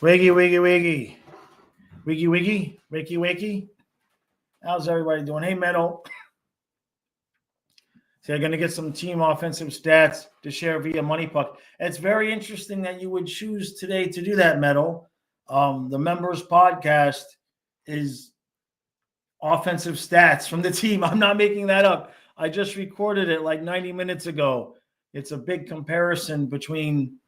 Wiggy, wiggy, wiggy. Wiggy, wiggy. Wakey, wakey. How's everybody doing? Hey, Meadow. So I'm going to get some team offensive stats to share via Money Puck. It's very interesting that you would choose today to do that, Meadow. The members podcast is offensive stats from the team. I'm not making that up. I just recorded it like 90 minutes ago. It's a big comparison between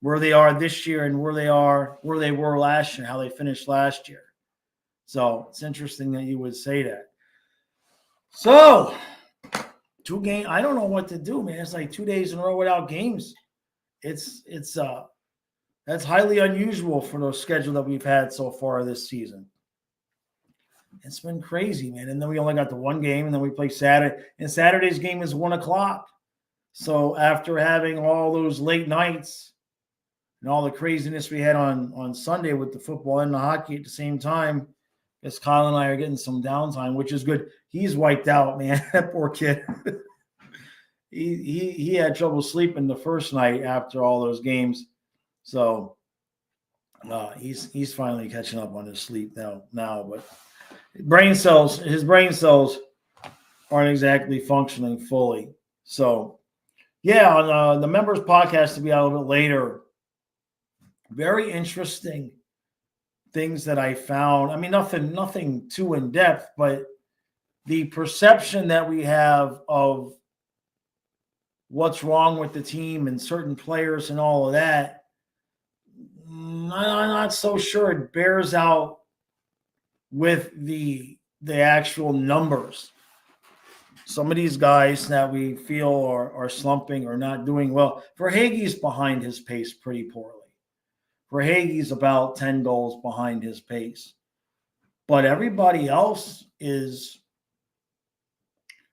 where they are this year and where they were last year, how they finished last year. So it's interesting that you would say that. So 2 games. I don't know what to do, man. It's like 2 days in a row without games. It's that's highly unusual for the schedule that we've had so far this season. It's been crazy, man. And then we only got the 1 game, and then we play Saturday. And Saturday's game is 1:00. So after having all those late nights and all the craziness we had on Sunday with the football and the hockey at the same time, I guess Kyle and I are getting some downtime, which is good. He's wiped out, man. That poor kid. he had trouble sleeping the first night after all those games. So he's finally catching up on his sleep now. But his brain cells aren't exactly functioning fully. So yeah, on the members podcast to be out a little bit later. Very interesting things that I found. I mean, nothing too in depth, but the perception that we have of what's wrong with the team and certain players and all of that, I'm not so sure it bears out with the actual numbers. Some of these guys that we feel are slumping or not doing well. Verhaeghe's behind his pace pretty poorly. Verhaeghe's about 10 goals behind his pace. But everybody else is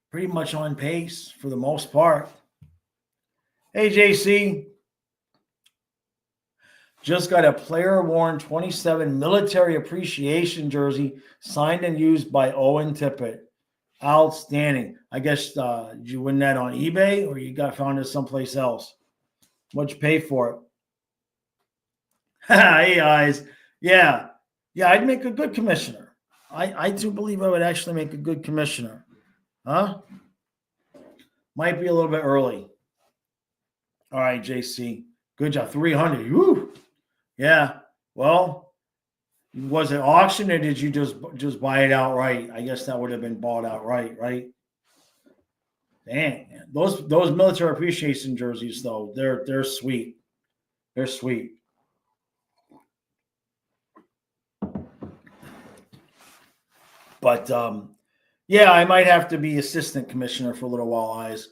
pretty much on pace for the most part. Hey, JC. Just got a player-worn 27 military appreciation jersey signed and used by Owen Tippett. Outstanding. I guess did you win that on eBay or you found it someplace else? What'd you pay for it? Hey, guys. Yeah, I'd make a good commissioner. I do believe I would actually make a good commissioner. Huh? Might be a little bit early. All right, JC. Good job. 300. Woo. Yeah. Well, was it auction or did you just buy it outright? I guess that would have been bought outright, right? Dang, man. Those military appreciation jerseys, though, they're sweet. They're sweet. But yeah, I might have to be assistant commissioner for a little while, Eyes.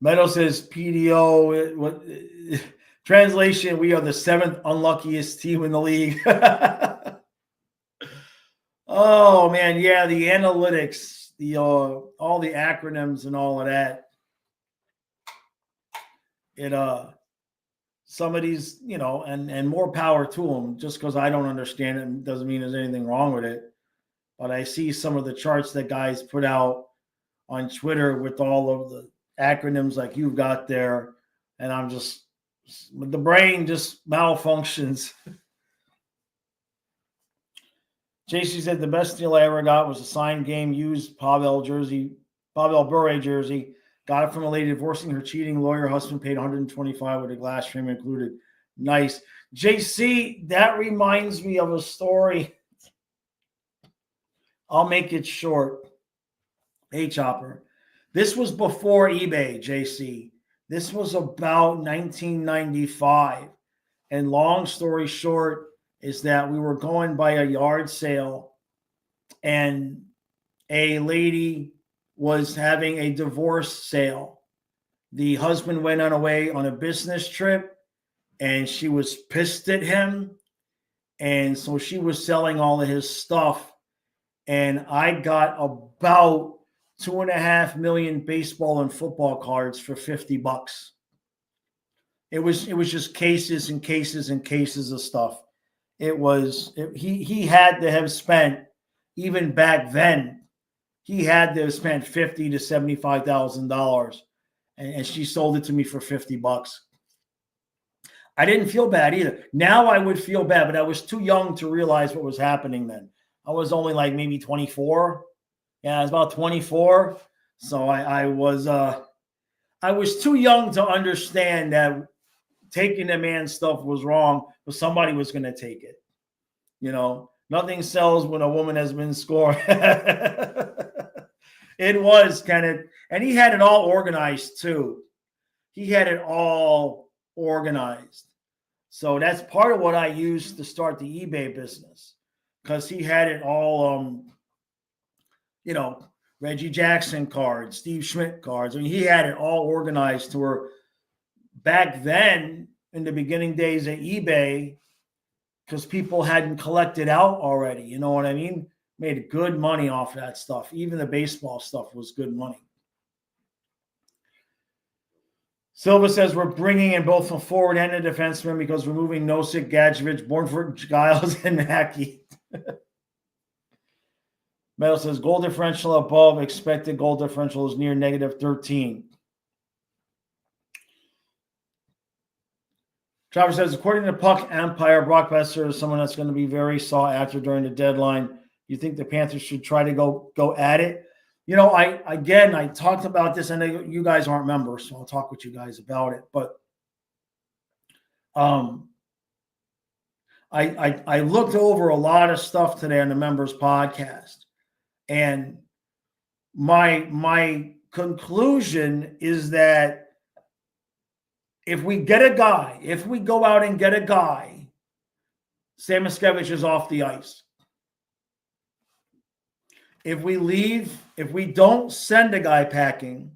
Meadow says PDO. Translation: we are the 7th unluckiest team in the league. Oh man, yeah, the analytics, all the acronyms and all of that. Some of these, and more power to them. Just because I don't understand it doesn't mean there's anything wrong with it. But I see some of the charts that guys put out on Twitter with all of the acronyms like you've got there, and I'm just. The brain just malfunctions. JC said the best deal I ever got was a signed game used Pavel Bure jersey. Got it from a lady divorcing her cheating lawyer husband, paid $125 with a glass frame included. Nice. JC, that reminds me of a story. I'll make it short. Hey, Chopper. This was before eBay, JC. This was about 1995. And long story short is that we were going by a yard sale and a lady was having a divorce sale. The husband went away on a business trip and she was pissed at him. And so she was selling all of his stuff. And I got about 2.5 million baseball and football cards for $50. It was just cases and cases and cases of stuff. He had to have spent, even back then, he had to have spent $50,000 to $75,000, and she sold it to me for $50. I didn't feel bad either. Now I would feel bad, but I was too young to realize what was happening then. I was only like maybe 24. Yeah, I was about 24. So I was too young to understand that taking the man's stuff was wrong, but somebody was going to take it. You know, nothing sells when a woman has been scored. It was kind of, and he had it all organized too. He had it all organized. So that's part of what I used to start the eBay business, because he had it all, Reggie Jackson cards, Steve Schmidt cards. I mean, he had it all organized to where back then in the beginning days of eBay, because people hadn't collected out already, you know what I mean? Made good money off that stuff. Even the baseball stuff was good money. Silva says we're bringing in both a forward and a defenseman because we're moving Nosek, Gadjevich, Bornford, Giles, and Mackey. Metal says goal differential above. Expected goal differential is near negative 13. Trevor says, according to Puck Empire, Brock Besser is someone that's going to be very sought after during the deadline. You think the Panthers should try to go at it? You know, I talked about this, and you guys aren't members, so I'll talk with you guys about it. But I looked over a lot of stuff today on the members podcast, and my conclusion is that if we get a guy, if we go out and get a guy, Sam Miskevich is off the ice. If we don't send a guy packing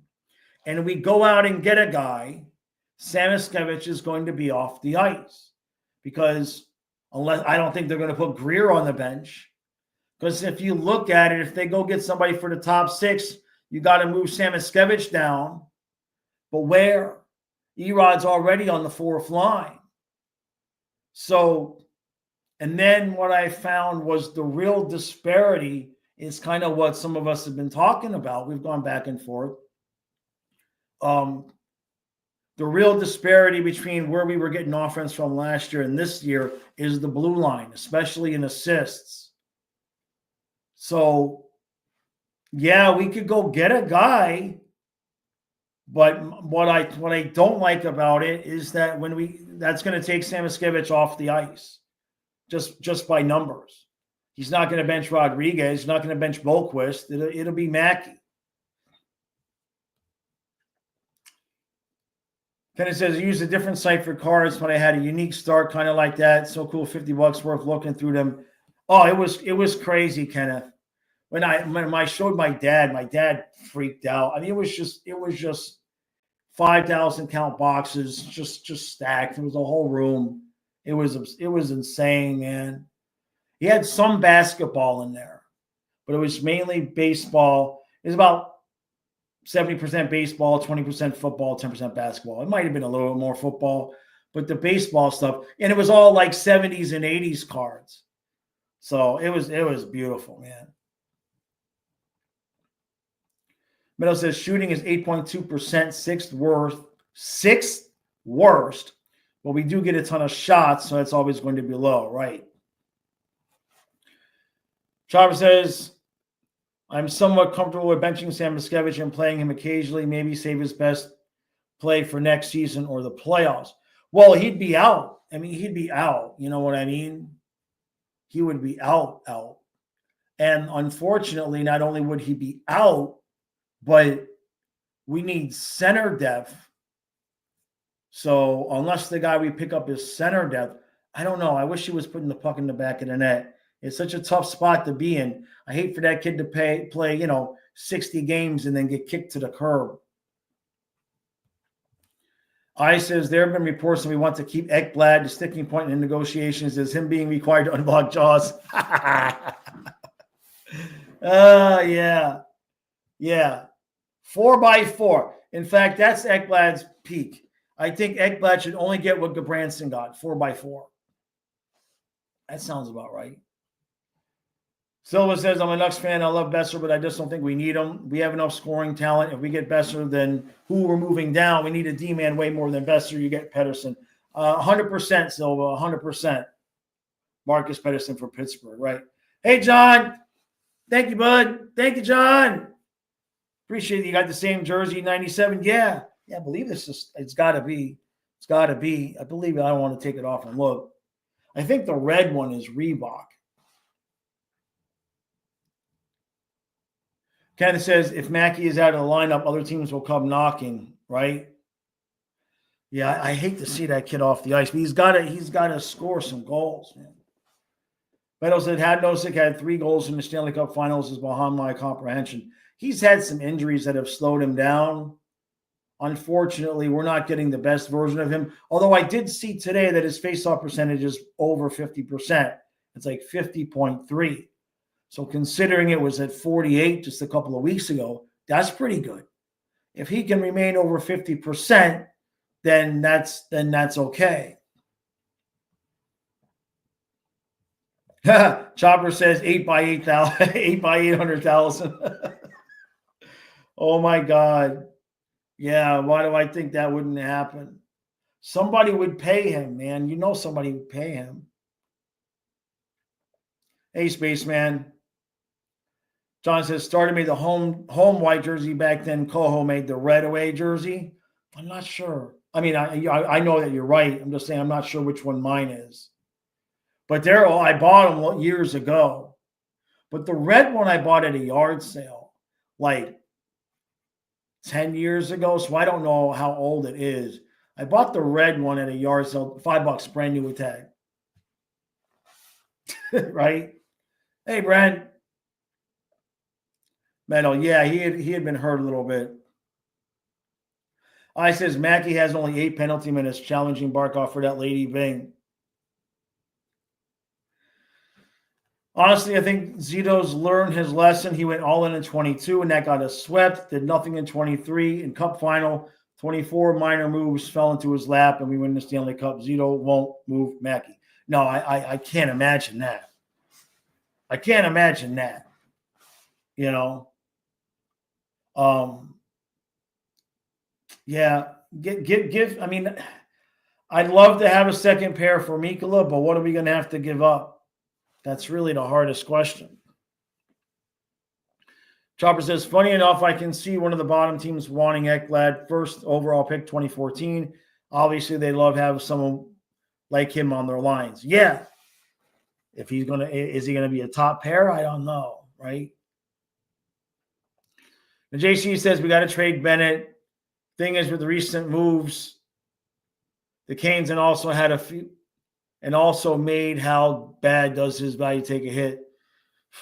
and we go out and get a guy, Sam Miskevich is going to be off the ice, because I don't think they're going to put Greer on the bench. Because if you look at it, if they go get somebody for the top six, you got to move Sam Miskevich down. But where? Erod's already on the fourth line. So, and then what I found was the real disparity is kind of what some of us have been talking about. We've gone back and forth. The real disparity between where we were getting offense from last year and this year is the blue line, especially in assists. So, yeah, we could go get a guy, but what I don't like about it is that that's going to take Sam Miskevich off the ice, just by numbers. He's not going to bench Rodriguez. He's not going to bench Bohlquist. It'll be Mackey. Kenneth says, I used a different site for cards, but I had a unique start kind of like that. So cool, $50 worth looking through them. Oh, it was crazy, Kenneth. When I showed my dad freaked out. I mean, it was just 5,000 count boxes, just stacked. It was a whole room. It was insane, man. He had some basketball in there, but it was mainly baseball. It was about 70% baseball, 20% football, 10% basketball. It might have been a little more football, but the baseball stuff, and it was all like 70s and 80s cards. So it was beautiful, man. Meadow says shooting is 8.2%, sixth worst. But we do get a ton of shots, so that's always going to be low, right? Chava says, I'm somewhat comfortable with benching Sam Miskevich and playing him occasionally, maybe save his best play for next season or the playoffs. Well, he'd be out. I mean, he'd be out. You know what I mean? He would be out. And unfortunately, not only would he be out, but we need center depth. So unless the guy we pick up is center depth, I don't know. I wish he was putting the puck in the back of the net. It's such a tough spot to be in. I hate for that kid to play 60 games and then get kicked to the curb. I says there have been reports that we want to keep Ekblad. The sticking point in negotiations is him being required to unblock Jaws. Yeah. 4x4. In fact, that's Ekblad's peak. I think Ekblad should only get what Gabranson got, 4x4. That sounds about right. Silva says, I'm a Ducks fan. I love Besser, but I just don't think we need him. We have enough scoring talent. If we get Besser, then who we're moving down? We need a D-man way more than Besser. You get Pedersen. 100%, Silva, 100%. Marcus Pedersen for Pittsburgh, right? Hey, John. Thank you, bud. Thank you, John. Appreciate it. You got the same jersey, 97. Yeah. I believe it's got to be. It's got to be. I believe it. I don't want to take it off and look. I think the red one is Reebok. Kenneth says, if Mackey is out of the lineup, other teams will come knocking, right? Yeah, I hate to see that kid off the ice, but he's got to score some goals, man. Beto said, Hadnosik had 3 goals in the Stanley Cup Finals is beyond my comprehension. He's had some injuries that have slowed him down. Unfortunately, we're not getting the best version of him. Although I did see today that his faceoff percentage is over 50%. It's like 50.3. So considering it was at 48 just a couple of weeks ago, that's pretty good. If he can remain over 50%, then that's okay. Chopper says 8 by 8,000, 8 by 800,000. Oh my God. Yeah, why do I think that wouldn't happen? Somebody would pay him, man. You know somebody would pay him. Hey, Spaceman. John says, Starter made the home white jersey back then. Coho made the red away jersey. I'm not sure. I mean, I know that you're right. I'm just saying I'm not sure which one mine is. But I bought them years ago. But the red one I bought at a yard sale like 10 years ago. So I don't know how old it is. I bought the red one at a yard sale, $5, brand new with tag. Right? Hey, Brent. Metal, yeah, he had been hurt a little bit. I says Mackey has only 8 penalty minutes, challenging Barkov for that Lady Bing. Honestly, I think Zito's learned his lesson. He went all in 22, and that got us swept. Did nothing in 23. In Cup final, 24 minor moves fell into his lap, and we win the Stanley Cup. Zito won't move Mackey. No, I can't imagine that. I can't imagine that. You know. Yeah, give. I mean, I'd love to have a second pair for Mikkola, but what are we going to have to give up? That's really the hardest question. Chopper says, funny enough, I can see one of the bottom teams wanting Ekblad, first overall pick 2014. Obviously, they love having someone like him on their lines. Yeah. If he's going to, is he going to be a top pair? I don't know, right? The JC says we got to trade Bennett. Thing is, with the recent moves, the Canes and also had a few, and also made how bad does his value take a hit.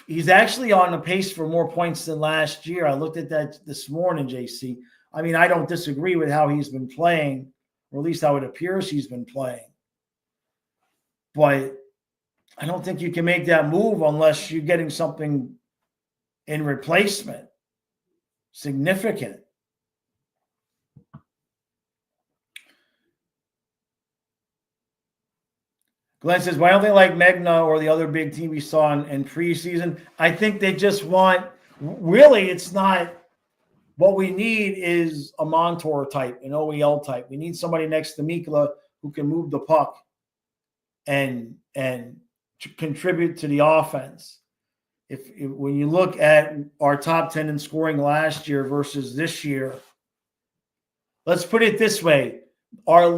He's actually on a pace for more points than last year. I looked at that this morning, JC. I mean, I don't disagree with how he's been playing, or at least how it appears he's been playing. But I don't think you can make that move unless you're getting something in replacement. Significant. Glenn says, why don't they like Megna or the other big team we saw in preseason? I think they just want, really, it's not, what we need is a Montour type, an OEL type. We need somebody next to Mikkola who can move the puck and contribute to the offense. If when you look at our top 10 in scoring last year versus this year, let's put it this way. Our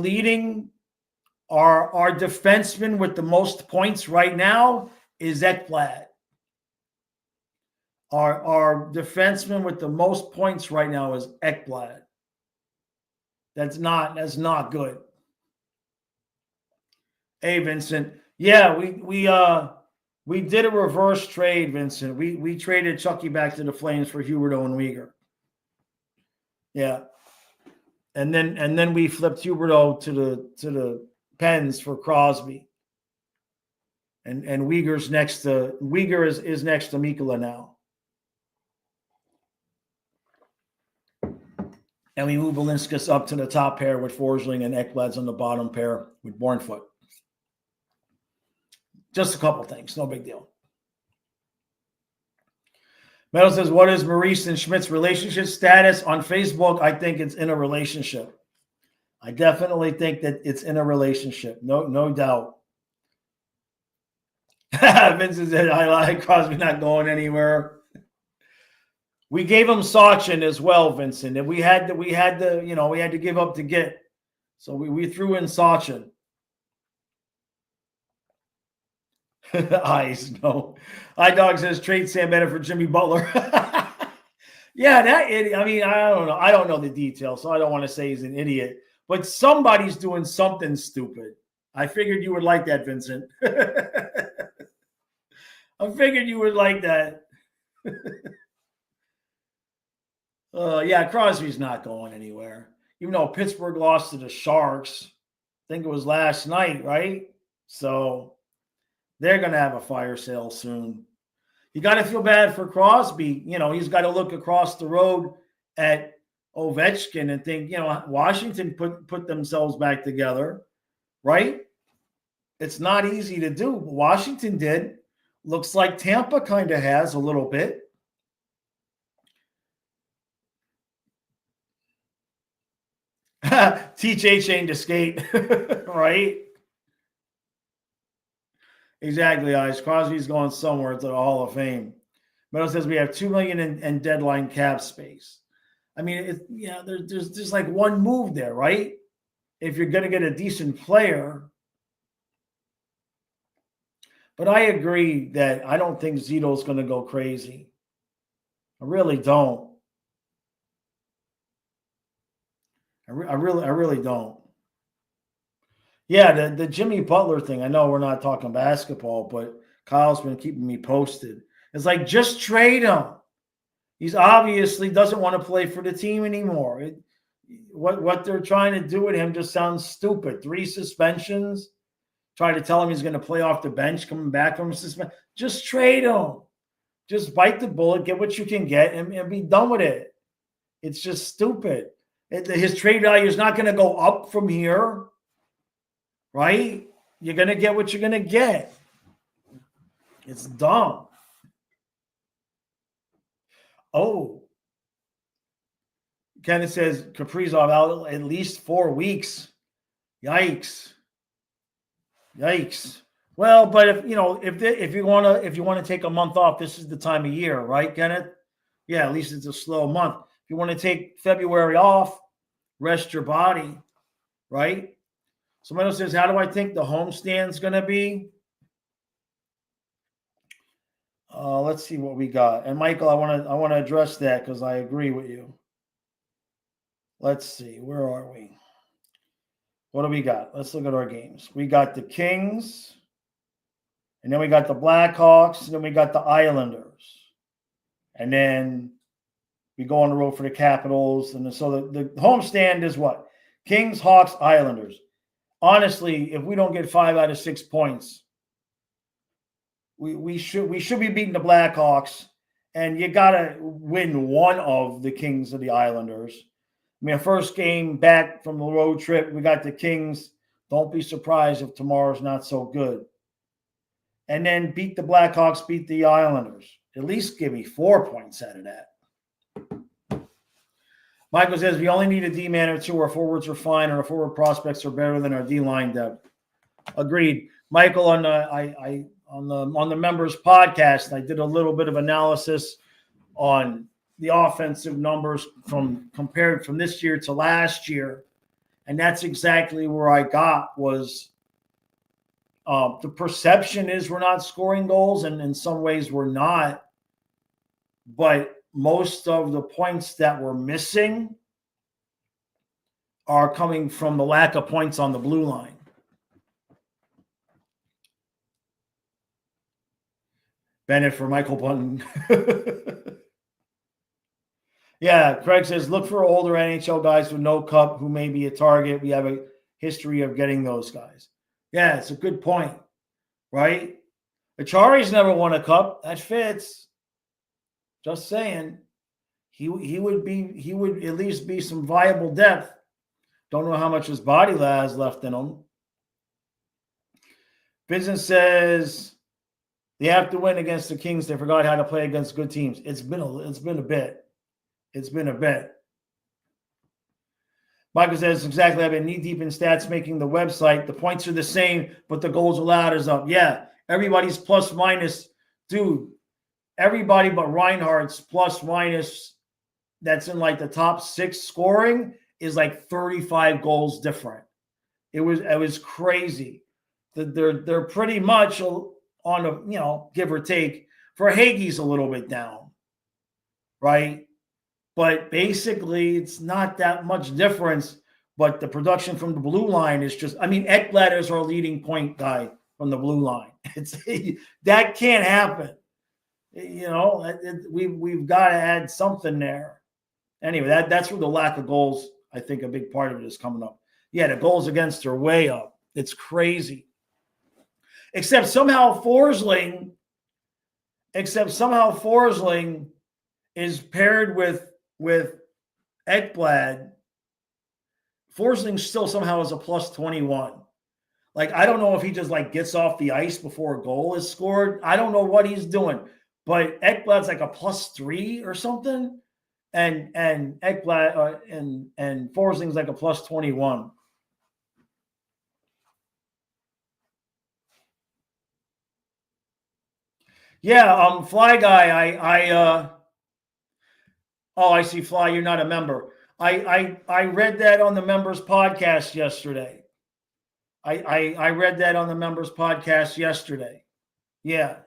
defenseman with the most points right now is Ekblad. Our defenseman with the most points right now is Ekblad. That's not good. Hey, Vincent. Yeah, we did a reverse trade, Vincent. We traded Chucky back to the Flames for Huberdeau and Weegar. Yeah. And then we flipped Huberdeau to the Pens for Crosby. And Weegar is next to Mikkola now. And we move Belinskas up to the top pair with Forsling, and Ekblad's on the bottom pair with Bornfoot. Just a couple things, no big deal. Metal says, what is Maurice and Schmidt's relationship status on Facebook? I think it's in a relationship. I definitely think that it's in a relationship. No doubt. Vincent said, I like Crosby not going anywhere. We gave him Sachin as well, Vincent, and we had to give up to get. So we threw in Sachin. Eyes, no. iDog says trade Sam Bennett for Jimmy Butler. Yeah, that idiot. I mean, I don't know. I don't know the details, so I don't want to say he's an idiot. But somebody's doing something stupid. I figured you would like that, Vincent. I figured you would like that. Yeah, Crosby's not going anywhere. Even though Pittsburgh lost to the Sharks, I think it was last night, right? So they're going to have a fire sale soon. You got to feel bad for Crosby. He's got to look across the road at Ovechkin and think, Washington put themselves back together, right? It's not easy to do, but Washington did. Looks like Tampa kind of has a little bit. Teach A-Chain to skate, right? Exactly, Ice. Crosby's going somewhere to the Hall of Fame. Meadow says we have $2 million in deadline cap space. I mean, there's just like one move there, right? If you're going to get a decent player. But I agree that I don't think Zito's going to go crazy. I really don't. I really don't. Yeah, the Jimmy Butler thing. I know we're not talking basketball, but Kyle's been keeping me posted. It's like, just trade him. He's obviously doesn't want to play for the team anymore. What they're trying to do with him just sounds stupid. 3 suspensions. Try to tell him he's going to play off the bench, coming back from suspension. Just trade him. Just bite the bullet, get what you can get, and be done with it. It's just stupid. His trade value is not going to go up from here, right? You're going to get what you're going to get. It's dumb. Oh. Kenneth says Kaprizov out at least 4 weeks. Yikes. Well, but if you want to take a month off, this is the time of year, right, Kenneth? Yeah, at least it's a slow month. If you want to take February off, rest your body, right? Somebody else says, how do I think the homestand's going to be? Let's see what we got. And Michael, I want to address that because I agree with you. Let's see, where are we? What do we got? Let's look at our games. We got the Kings, and then we got the Blackhawks, and then we got the Islanders. And then we go on the road for the Capitals. And so the homestand is what? Kings, Hawks, Islanders. Honestly, if we don't get 5 out of 6 points, we should be beating the Blackhawks, and you got to win one of the Kings or the Islanders. I mean, first game back from the road trip, we got the Kings. Don't be surprised if tomorrow's not so good. And then beat the Blackhawks, beat the Islanders. At least give me 4 points out of that. Michael says we only need a D-man or 2. Our forwards are fine, and our forward prospects are better than our D-line depth. Agreed. Michael, on the members podcast, I did a little bit of analysis on the offensive numbers compared from this year to last year. And that's exactly where I got was the perception is we're not scoring goals, and in some ways we're not. But most of the points that we're missing are coming from the lack of points on the blue line. Bennett for Michael Bunton. Yeah, Craig says, look for older NHL guys with no cup who may be a target. We have a history of getting those guys. Yeah, it's a good point, right? Achari's never won a cup. That fits. Just saying. He would at least be some viable depth. Don't know how much his body has left in him. Vincent says they have to win against the Kings. They forgot how to play against good teams. It's been a bit. It's been a bit. Michael says, exactly. I've been knee deep in stats making the website. The points are the same, but the goals allowed is up. Yeah, everybody's plus minus. Dude, everybody but Reinhardt's plus minus that's in like the top 6 scoring is like 35 goals different. It was crazy. They're pretty much on a, give or take. For Hagee's a little bit down, right? But basically, it's not that much difference. But the production from the blue line is just, Ekblad is our leading point guy from the blue line. That can't happen. We've got to add something there. Anyway, that's where the lack of goals, I think a big part of it is coming up. Yeah, the goals against are way up. It's crazy. Except somehow Forsling is paired with Ekblad. Forsling still somehow is a plus 21. Like, I don't know if he just like gets off the ice before a goal is scored. I don't know what he's doing, but Ekblad's like a plus 3 or something, and Ekblad and Forsling's like a plus 21. Yeah, Fly Guy, I see Fly, you're not a member. I read that on the members podcast yesterday. I read that on the members podcast yesterday. Yeah.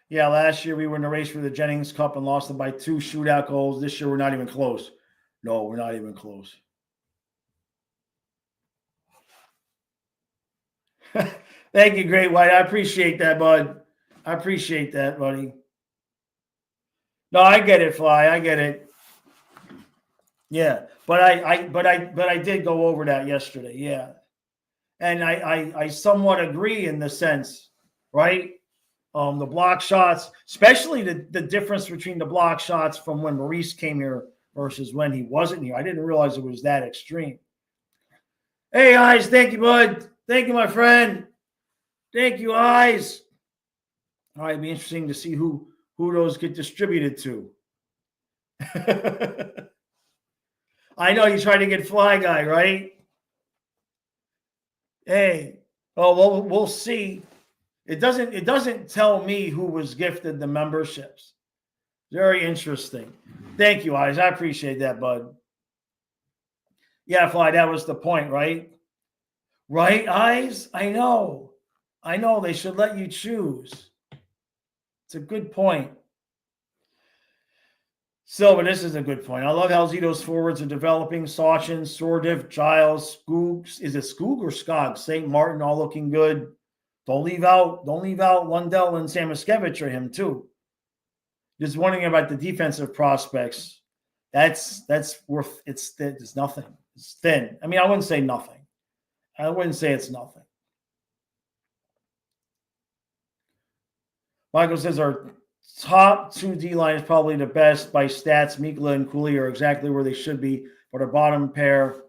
Yeah, last year we were in the race for the Jennings Cup and lost it by 2 shootout goals. This year we're not even close. No, we're not even close. Thank you, Great White. I appreciate that, bud. I appreciate that, buddy. No, I get it, Fly. I get it. Yeah, but I did go over that yesterday. Yeah, and I somewhat agree in the sense, right? The block shots, especially the difference between the block shots from when Maurice came here versus when he wasn't here. I didn't realize it was that extreme. Hey, Eyes, thank you, bud. Thank you, my friend. Thank you, Eyes. All right, it'd be interesting to see who those get distributed to. I know you tried to get Fly Guy, right? Hey, well, we'll see. It doesn't tell me who was gifted the memberships. Very interesting. Thank you, Eyes. I appreciate that, bud. Yeah, Fly, that was the point, right? Right, Eyes? I know. They should let you choose. It's a good point. So, but this is a good point. I love how Zito's forwards are developing. Sachin, Sordiv, Giles, Skoog. Is it Skoog or Skog? St. Martin all looking good. Don't leave out Lundell and Samoskevich or him too. Just wondering about the defensive prospects. That's worth it's nothing. It's thin. I wouldn't say nothing. I wouldn't say it's nothing. Michael says our top 2 D-line is probably the best by stats. Mikla and Cooley are exactly where they should be, but our bottom pair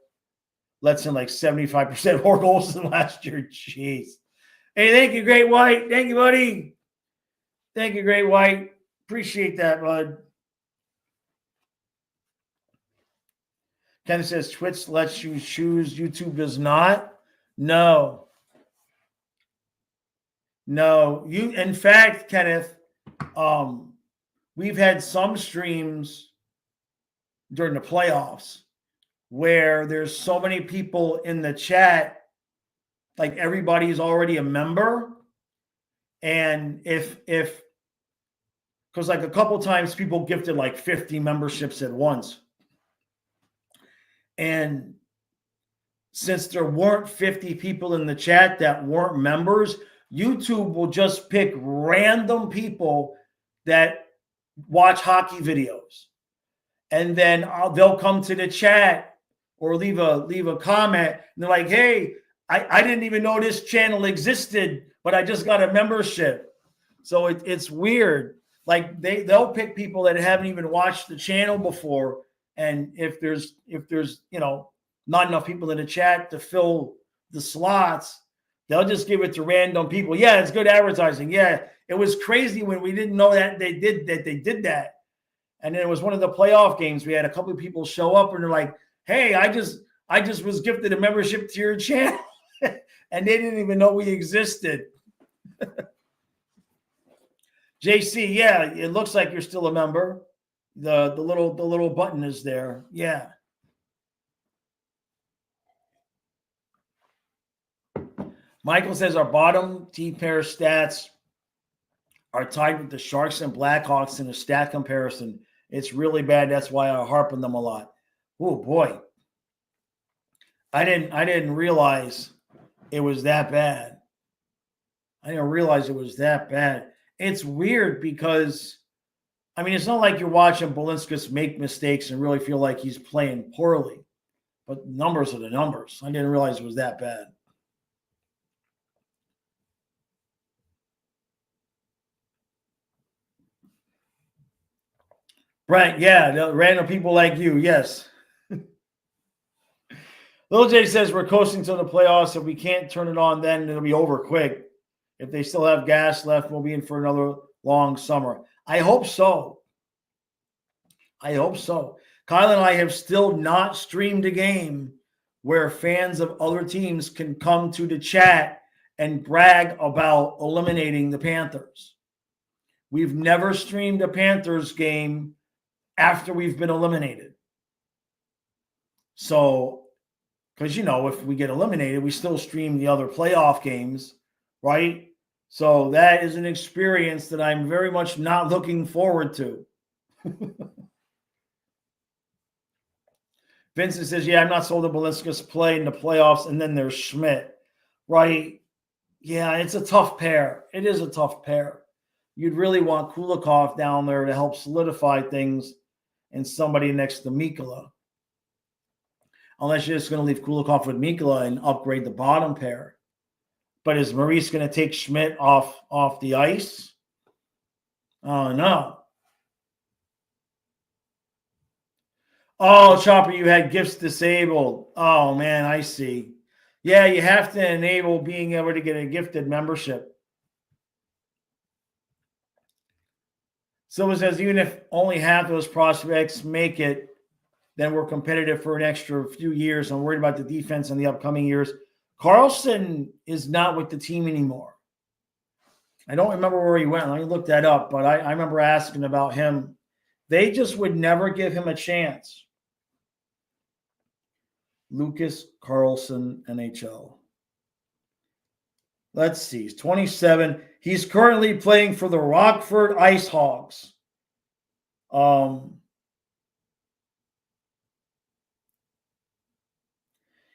lets in like 75% more goals than last year. Jeez. Hey, thank you, Great White. Thank you, buddy. Thank you, Great White. Appreciate that, bud. Ken says Twitch lets you choose. YouTube does not. No. In fact, Kenneth, we've had some streams during the playoffs where there's so many people in the chat, like everybody's already a member. And if because like a couple times people gifted like 50 memberships at once. And since there weren't 50 people in the chat that weren't members, YouTube will just pick random people that watch hockey videos. And then they'll come to the chat or leave a comment. And they're like, hey, I didn't even know this channel existed, but I just got a membership. So it's weird. Like they'll pick people that haven't even watched the channel before. And if there's not enough people in the chat to fill the slots, They'll just give it to random people. Yeah, it's good advertising. Yeah, it was crazy when we didn't know that they did that. And then it was one of the playoff games. We had a couple of people show up and they're like, "Hey, I just was gifted a membership to your channel," and they didn't even know we existed. JC, yeah, it looks like you're still a member. The little button is there. Yeah. Michael says our bottom T pair stats are tied with the Sharks and Blackhawks in a stat comparison. It's really bad. That's why I harp on them a lot. Oh boy. I didn't realize it was that bad. I didn't realize it was that bad. It's weird because, I mean, it's not like you're watching Balinskis make mistakes and really feel like he's playing poorly. But numbers are the numbers. I didn't realize it was that bad. Right, yeah, random people like you, yes. Little J says we're coasting to the playoffs. If we can't turn it on, then it'll be over quick. If they still have gas left, we'll be in for another long summer. I hope so. I hope so. Kyle and I have still not streamed a game where fans of other teams can come to the chat and brag about eliminating the Panthers. We've never streamed a Panthers game after we've been eliminated. So, because, you know, if we get eliminated, we still stream the other playoff games, right? So that is an experience that I'm very much not looking forward to. Vincent says, yeah, I'm not sold to Balinskis play in the playoffs, and then there's Schmidt, right? Yeah, it's a tough pair. It is a tough pair. You'd really want Kulikov down there to help solidify things and somebody next to Mikkola. Unless you're just going to leave Kulikov with Mikkola and upgrade the bottom pair. But is Maurice going to take Schmidt off the ice? Oh, no. Oh, Chopper, you had gifts disabled. Oh, man, I see. Yeah, you have to enable being able to get a gifted membership. Silva says, even if only half those prospects make it, then we're competitive for an extra few years. I'm worried about the defense in the upcoming years. Carlson is not with the team anymore. I don't remember where he went. Let me look that up. But I remember asking about him. They just would never give him a chance. Lucas Carlson, NHL. Let's see. He's 27. He's currently playing for the Rockford Ice Hogs.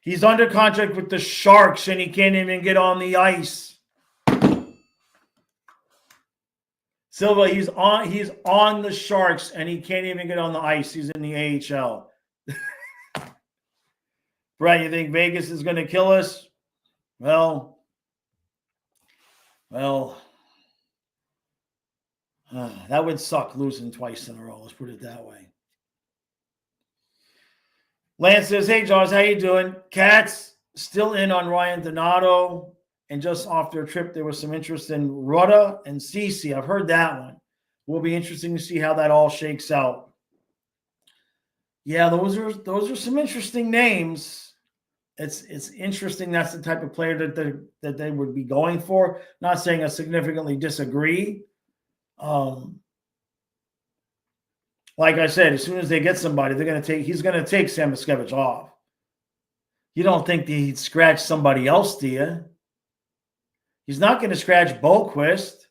He's under contract with the Sharks, and he can't even get on the ice. Silva, he's on the Sharks, and he can't even get on the ice. He's in the AHL. Brett, you think Vegas is going to kill us? Well, that would suck losing twice in a row. Let's put it that way. Lance says, hey, Jaws, how you doing? Cats still in on Ryan Donato, and just off their trip, there was some interest in Rudda and Cece. I've heard that one. Will be interesting to see how that all shakes out. Yeah, those are some interesting names. It's interesting. That's the type of player that they would be going for. Not saying I significantly disagree. Like I said, as soon as they get somebody, he's going to take Sam Miskevich off. You don't think that he'd scratch somebody else, do you? He's not going to scratch Boquist.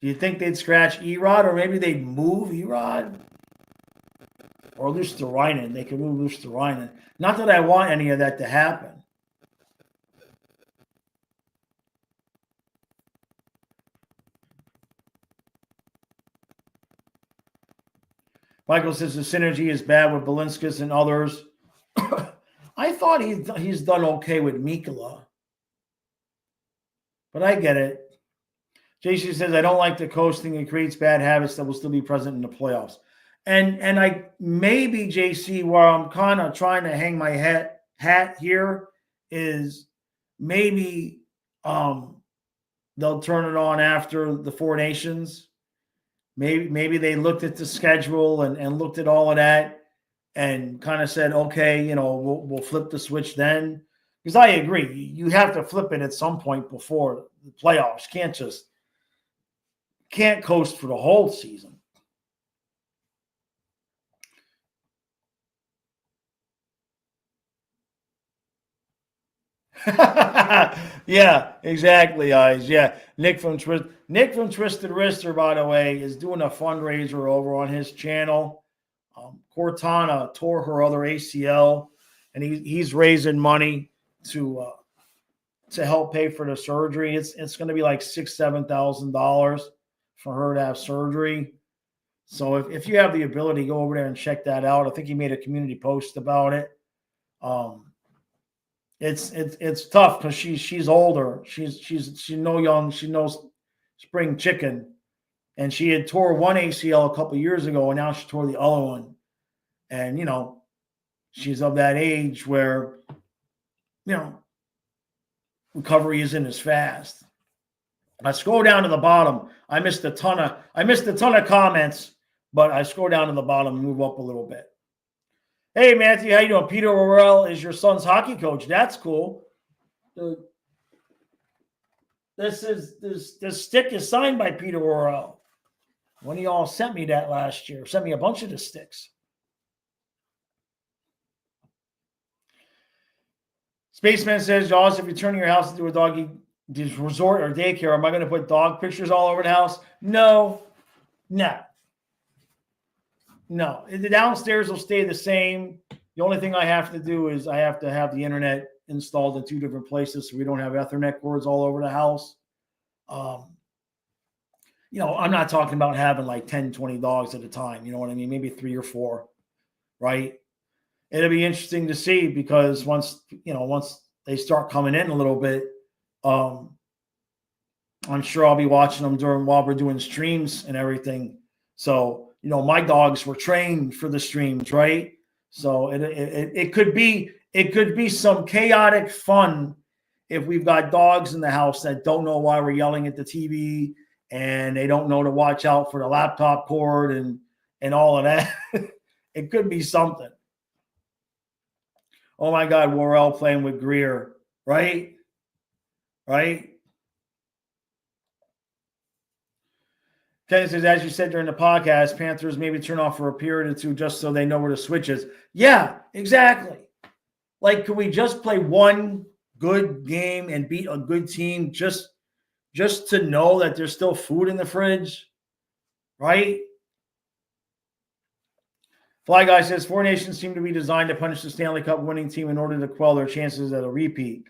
Do you think they'd scratch Erod, or maybe they'd move Erod? Or Luosterainen. They could move Luosterainen. Not that I want any of that to happen. Michael says the synergy is bad with Balinskis and others. I thought he's done okay with Mikkola. But I get it. JC says, I don't like the coasting. It creates bad habits that will still be present in the playoffs. And I maybe, JC, where I'm kind of trying to hang my hat here is maybe they'll turn it on after the Four Nations. Maybe they looked at the schedule and looked at all of that and kind of said, okay, we'll flip the switch then. Because I agree, you have to flip it at some point before the playoffs. Can't coast for the whole season. Yeah, exactly, eyes. Yeah, Nick from Twisted Wrister, by the way, is doing a fundraiser over on his channel. Cortana tore her other ACL, and he's raising money to help pay for the surgery. It's going to be like $6,000-7,000 for her to have surgery. So if you have the ability, go over there and check that out. I think he made a community post about it. It's tough because she's older. She's no young. She knows spring chicken, and she had tore one ACL a couple years ago, and now she tore the other one. And she's of that age where recovery isn't as fast. I scroll down to the bottom. I missed a ton of comments, but I scroll down to the bottom and move up a little bit. Hey, Matthew, how you doing? Peter Worrell is your son's hockey coach. That's cool. This stick is signed by Peter Worrell. One of y'all sent me that last year. Sent me a bunch of the sticks. Spaceman says, Jaws, if you're turning your house into a doggy resort or daycare, am I going to put dog pictures all over the house? No. The downstairs will stay the same. The only thing I have to do is I have to have the internet installed in 2 different places so we don't have Ethernet cords all over the house. I'm not talking about having like 10, 20 dogs at a time. You know what I mean? Maybe 3 or 4, right? It'll be interesting to see because once they start coming in a little bit, I'm sure I'll be watching them while we're doing streams and everything. So, my dogs were trained for the streams, right? So it could be some chaotic fun if we've got dogs in the house that don't know why we're yelling at the TV and they don't know to watch out for the laptop cord and all of that. It could be something. Oh my God, Worrell playing with Greer, right? Ken says, as you said during the podcast, Panthers maybe turn off for a period or 2 just so they know where the switch is. Yeah, exactly. Like, could we just play one good game and beat a good team just to know that there's still food in the fridge, right? Fly Guy says, 4 nations seem to be designed to punish the Stanley Cup winning team in order to quell their chances at a repeat.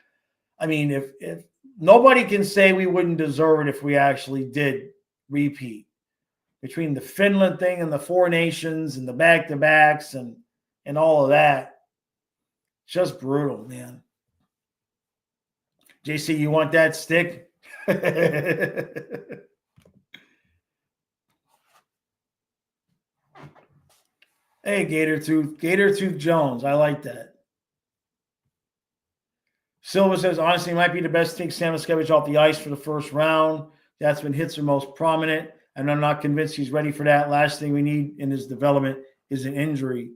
I mean, if nobody can say we wouldn't deserve it if we actually did repeat. Between the Finland thing and the 4 nations and the back-to-backs and all of that, just brutal, man. JC, you want that stick? Hey, Gator Tooth Jones. I like that. Silva says, honestly, it might be the best to take Samoskevich off the ice for the first round. That's when hits are most prominent, and I'm not convinced he's ready for that. Last thing we need in his development is an injury.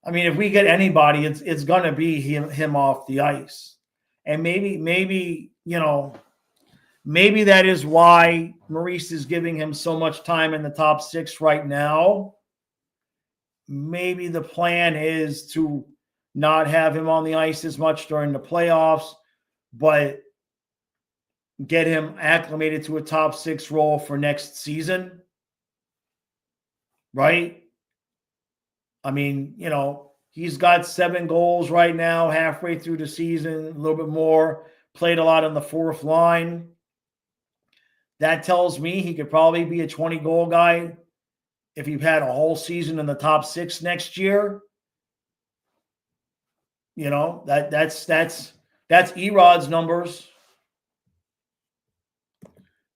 I mean, if we get anybody, it's going to be him off the ice. And maybe that is why Maurice is giving him so much time in the top 6 right now. Maybe the plan is to not have him on the ice as much during the playoffs, but get him acclimated to a top 6 role for next season. Right? I mean, he's got 7 goals right now, halfway through the season, a little bit more. Played a lot on the 4th line. That tells me he could probably be a 20-goal guy if he had a whole season in the top 6 next year. That's Erod's numbers.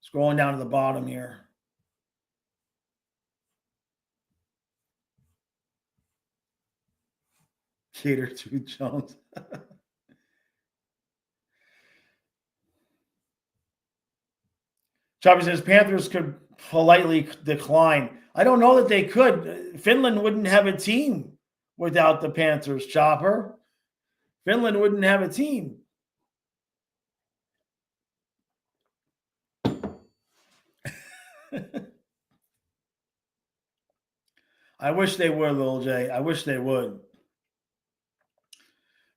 Scrolling down to the bottom here. Gator Tooth Jones. Choppy says Panthers could politely decline. I don't know that they could. Finland wouldn't have a team without the Panthers, Chopper. Finland wouldn't have a team. I wish they would, Lil J. I wish they would.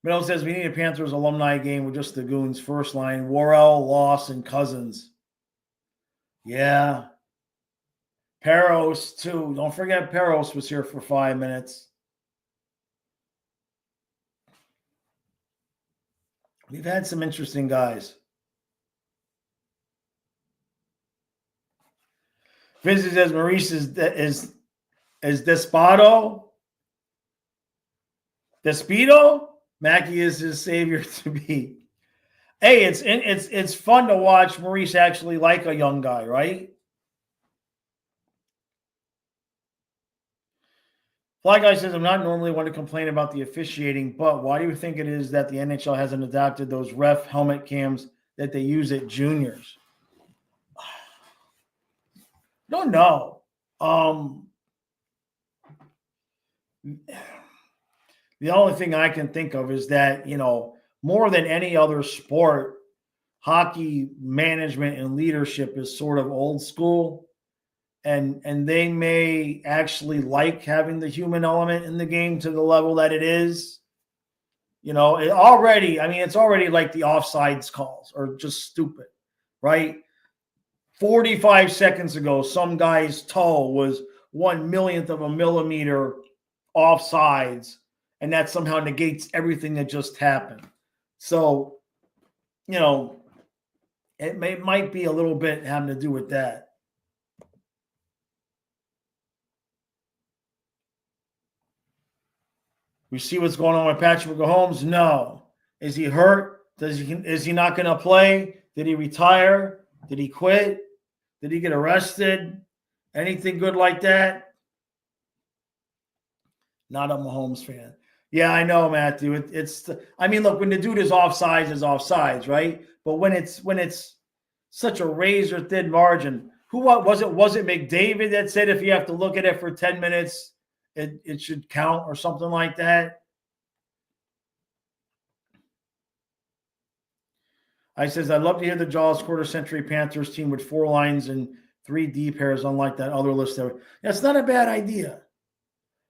Middle says we need a Panthers alumni game with just the goons. First line, Worrell, Loss, and Cousins. Yeah. Peros, too. Don't forget Peros was here for 5 minutes. We've had some interesting guys. Vince says Maurice is Despado. Despido? Mackey is his savior to be. Hey, it's fun to watch Maurice actually like a young guy, right? Fly Guy says, I'm not normally one to complain about the officiating, but why do you think it is that the NHL hasn't adopted those ref helmet cams that they use at juniors? Don't know. The only thing I can think of is that, more than any other sport, hockey management and leadership is sort of old school. And they may actually like having the human element in the game to the level that it is. It's already like the offsides calls are just stupid, right? 45 seconds ago, some guy's toe was 1/1,000,000th of a millimeter offsides, and that somehow negates everything that just happened. So, it might be a little bit having to do with that. We see what's going on with Patrick Mahomes. No. Is he hurt? Is he not going to play? Did he retire? Did he quit? Did he get arrested? Anything good like that? Not a Mahomes fan. Yeah, I know, Matthew. Look, when the dude is offsides, right? But when it's such a razor thin margin, what was it? Was it McDavid that said if you have to look at it for 10 minutes, it should count or something like that? I says, I'd love to hear the Jaws quarter-century Panthers team with 4 lines and 3 D pairs, unlike that other list. That's not a bad idea.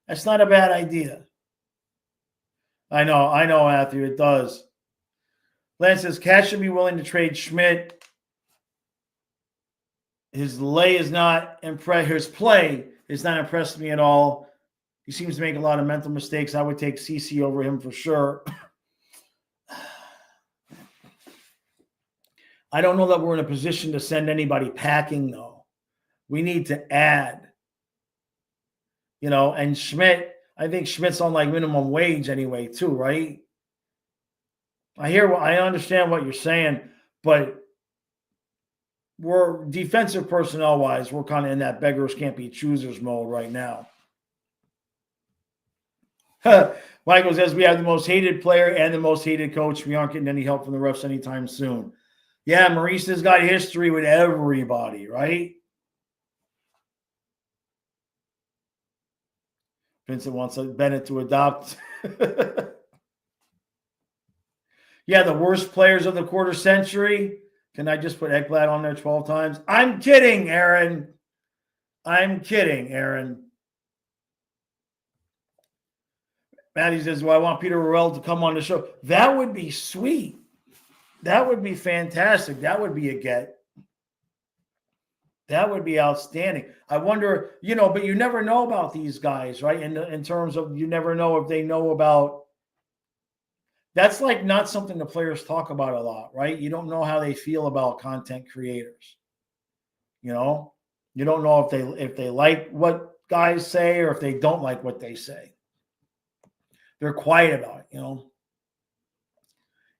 That's not a bad idea. I know, Matthew, it does. Lance says, Cash should be willing to trade Schmidt. His play is not impressed me at all. He seems to make a lot of mental mistakes. I would take CC over him for sure. I don't know that we're in a position to send anybody packing, though. We need to add. And Schmidt, I think Schmidt's on like minimum wage anyway, too, right? I understand what you're saying, but we're defensive personnel-wise, we're kind of in that beggars can't be choosers mode right now. Michael says, we have the most hated player and the most hated coach. We aren't getting any help from the refs anytime soon. Yeah, Maurice has got history with everybody, right? Vincent wants Bennett to adopt. Yeah, the worst players of the quarter century. Can I just put Ekblad on there 12 times? I'm kidding, Aaron. Maddie says, well, I want Peter Rorell to come on the show. That would be sweet. That would be fantastic. That would be a get. That would be outstanding. I wonder, but you never know about these guys, right? In terms of you never know if they know about. That's like not something the players talk about a lot, right? You don't know how they feel about content creators. You don't know if they like what guys say or if they don't like what they say. They're quiet about it,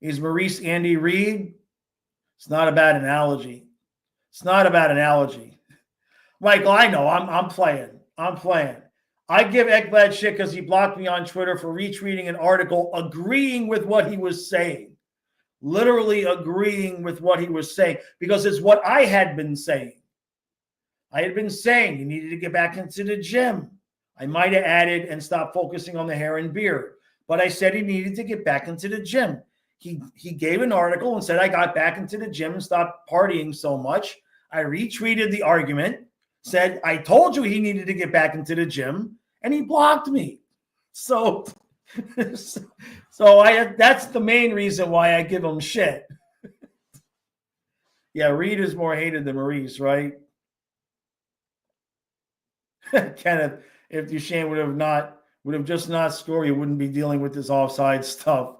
Is Maurice Andy Reid? It's not a bad analogy. Michael, I know. I'm playing. I give Ekblad shit because he blocked me on Twitter for retweeting an article agreeing with what he was saying. literally agreeing with what he was saying, because it's what I had been saying. I had been saying he needed to get back into the gym. I might have added and stopped focusing on the hair and beard, but I said he needed to get back into the gym. He gave an article and said I got back into the gym and stopped partying so much. I retweeted the argument, said I told you he needed to get back into the gym, and he blocked me. So that's the main reason why I give him shit. Yeah, Reed is more hated than Maurice, right? Kenneth, if Duchesne would have just not scored, you wouldn't be dealing with this offside stuff.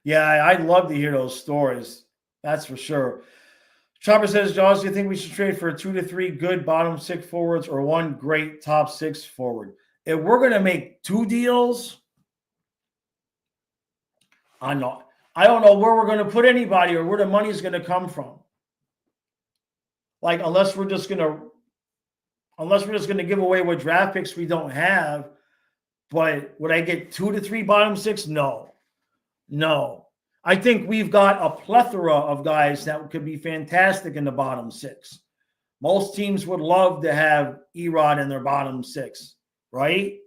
Yeah, I'd love to hear those stories. That's for sure. Chopper says, Jaws, do you think we should trade for 2 to 3 good bottom 6 forwards or 1 great top 6 forward? If we're going to make 2 deals, I don't know where we're going to put anybody or where the money is going to come from. Like, unless we're just going to give away what draft picks we don't have. But would I get 2 to 3 bottom 6? No. I think we've got a plethora of guys that could be fantastic in the bottom 6. Most teams would love to have Erod in their bottom 6, right?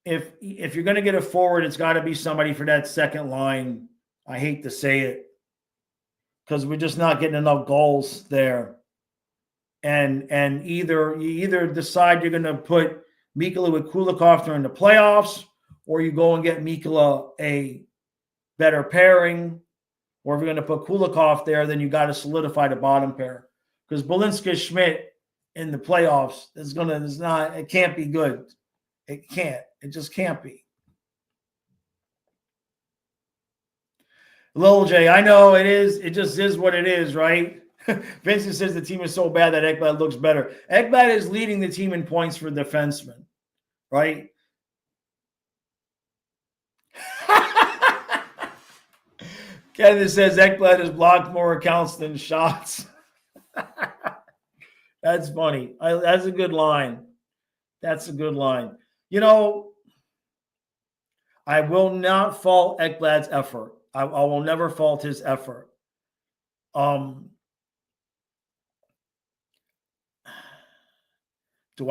If you're going to get a forward, it's got to be somebody for that second line. I hate to say it, because we're just not getting enough goals there. And you either decide you're going to put Mikkola with Kulikov during the playoffs, or you go and get Mikkola a better pairing, or if you're going to put Kulikov there, then you got to solidify the bottom pair, because Balinska Schmidt in the playoffs it can't be good. It can't. It just can't be. Lil J, I know it is. It just is what it is, right? Vincent says the team is so bad that Ekblad looks better. Ekblad is leading the team in points for defensemen, right? Kenneth says Ekblad has blocked more accounts than shots. That's funny. That's a good line. That's a good line. You know, I will not fault Ekblad's effort. I will never fault his effort. Do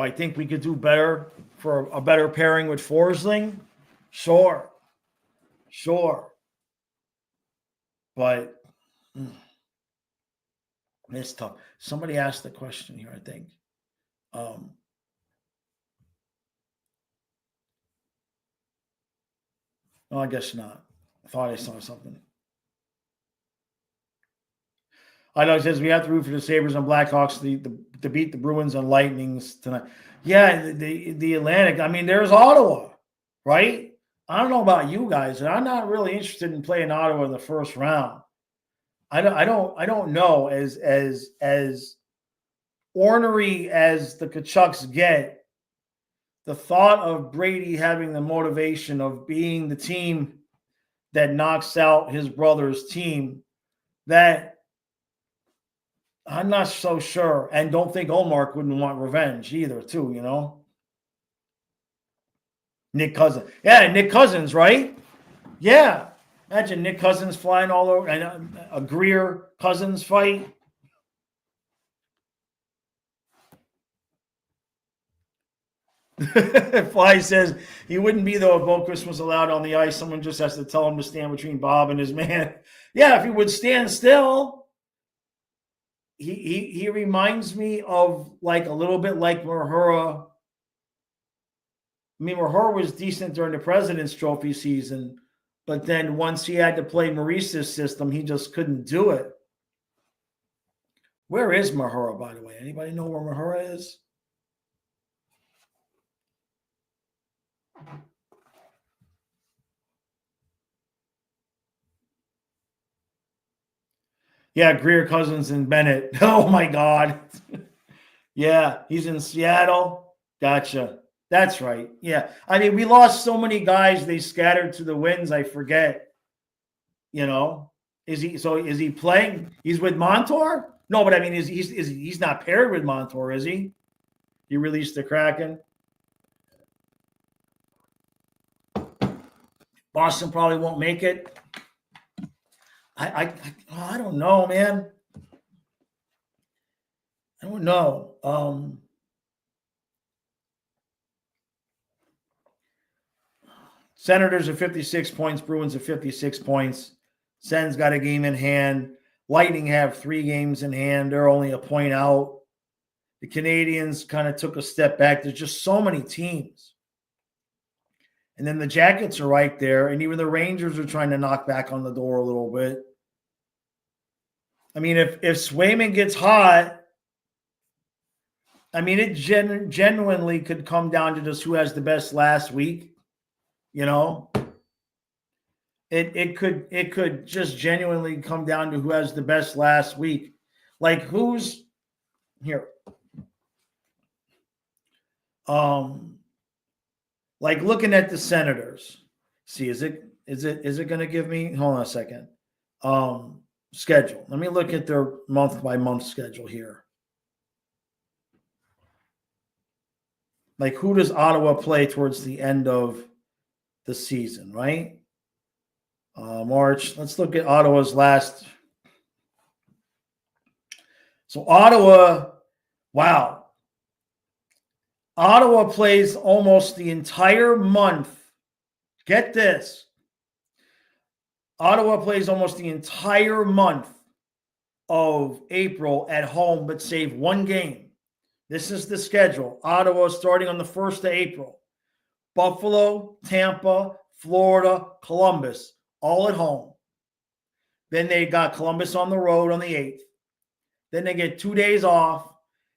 I think we could do better for a better pairing with Forsling? Sure. But it's tough. Somebody asked the question here, I think. No, I guess not. I thought I saw something. I know it says we have to root for the Sabres and Blackhawks to beat the Bruins and Lightnings tonight. Yeah, the Atlantic. I mean, there's Ottawa, right? I don't know about you guys, and I'm not really interested in playing Ottawa in the first round. I don't know, as ornery as the Kachucks get, the thought of Brady having the motivation of being the team that knocks out his brother's team, that I'm not so sure, and don't think Olmark wouldn't want revenge either, too, you know? Nick Cousins. Yeah, Nick Cousins, right? Yeah. Imagine Nick Cousins flying all over, and a Greer-Cousins fight. Fly says he wouldn't be, though, if Boquist was allowed on the ice. Someone just has to tell him to stand between Bob and his man. Yeah, if he would stand still. He reminds me of, like, a little bit like Mahura. I mean, Mahura was decent during the President's Trophy season, but then once he had to play Maurice's system, he just couldn't do it. Where is Mahura, by the way? Anybody know where Mahura is? Yeah, Greer, Cousins, and Bennett. Oh, my God. Yeah, he's in Seattle. Gotcha. That's right. Yeah. I mean, we lost so many guys, they scattered to the winds, I forget. You know? Is he playing? He's with Montour? No, but I mean, he's not paired with Montour, is he? He released the Kraken. Boston probably won't make it. I don't know, man. I don't know. Senators are 56 points. Bruins are 56 points. Sens got a game in hand. Lightning have 3 games in hand. They're only a point out. The Canadiens kind of took a step back. There's just so many teams. And then the Jackets are right there. And even the Rangers are trying to knock back on the door a little bit. I mean, if Swayman gets hot, I mean, it genuinely could come down to just who has the best last week. You know, it could just genuinely come down to who has the best last week. Like who's here? Like looking at the Senators. See, is it going to give me? Hold on a second. Schedule. Let me look at their month by month schedule here. Like who does Ottawa play towards the end of the season, right? March. Let's look at Ottawa's last. So Ottawa, wow. Ottawa plays almost the entire month. Get this. Ottawa plays almost the entire month of April at home, but save 1 game. This is the schedule. Ottawa starting on the 1st of April. Buffalo, Tampa, Florida, Columbus, all at home. Then they got Columbus on the road on the 8th. Then they get 2 days off,